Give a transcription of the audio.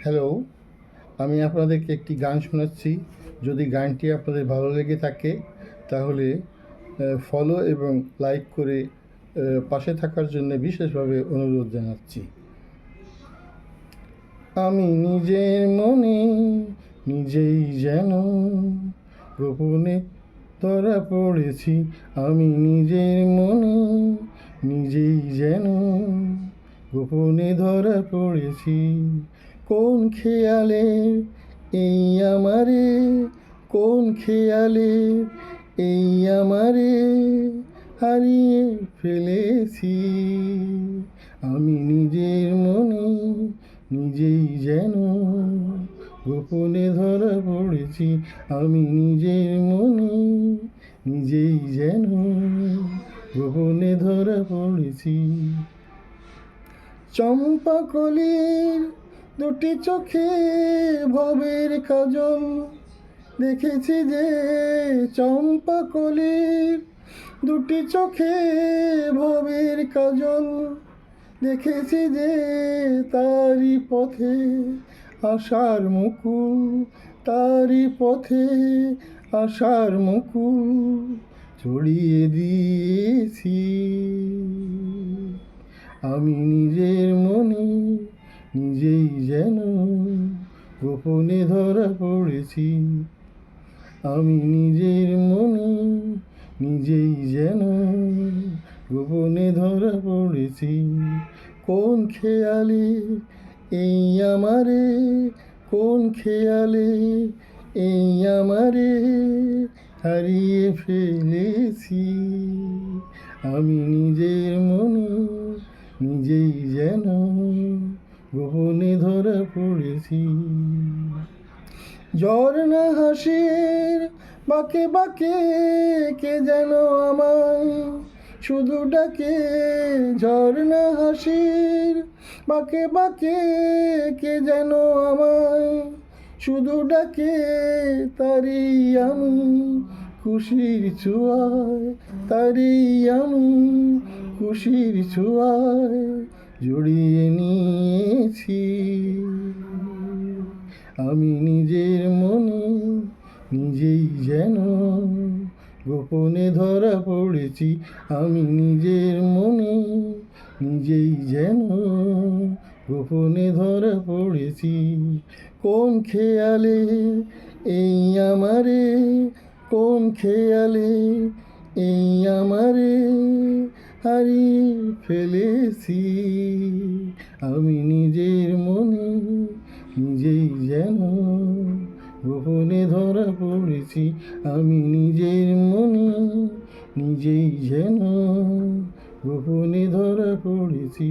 Hello, আমি আপনাদেরকে একটি গান শোনাচ্ছি। যদি গানটি আপনাদের ভালো লেগে থাকে তাহলে ফলো এবং লাইক করে পাশে থাকার জন্য বিশেষভাবে অনুরোধ জানাচ্ছি। আমি নিজের মনে নিজেই যেন গোপনে ধরা পড়েছি। আমি নিজের মনে নিজেই যেন গোপনে ধরা পড়েছি। কোন খেয়ালে এই আমারে, কোন খেয়ালে এই আমারে হারিয়ে ফেলেছি। আমি নিজের মনে নিজেই যেন গোপনে ধরা পড়েছি। আমি নিজের মনে নিজেই যেন গোপনে ধরা পড়েছি। চম্পা কলির দুটি চোখে ভবের কাজল দেখেছি যে, চম্পা কলির দুটি চোখে ভবের কাজল দেখেছি যে, তারি পথে আশার মুকুল, তারি পথে আশার মুকুল ছড়িয়ে দিয়েছি। আমি নিজের মনে নিজেই যেন গোপনে ধরা পড়েছি। আমি নিজের মনে নিজেই যেন গোপনে ধরা পড়েছি। কোন খেয়ালে এই আমারে, কোন খেয়ালে এই আমারে হারিয়ে ফেলেছি। আমি নিজের মনে নিজেই যেন গোপনে ধরা পড়েছি। ঝর্ণা হাসির বাঁকে বাঁকে কে যেন আমায় শুধু ডাকে। ঝর্ণা হাসির বাঁকে বাঁকে কে যেন আমায় শুধু ডাকে। তারি আমি খুশির ছোঁয়ায়, তারি আমি খুশির ছোঁয়ায় জড়িয়ে নিয়েছি। আমি নিজের মনে নিজেই যেন গোপনে ধরা পড়েছি। আমি নিজের মনে নিজেই যেন গোপনে ধরা পড়েছি। কোন খেয়ালে এই আমারে, কোন খেয়ালে এই আমারে হারিয়ে ফেলেছি। আমি নিজের মনে নিজেই যেন গোপনে ধরা পড়েছি। আমি নিজের মনে নিজেই যেন গোপনে ধরা পড়েছি।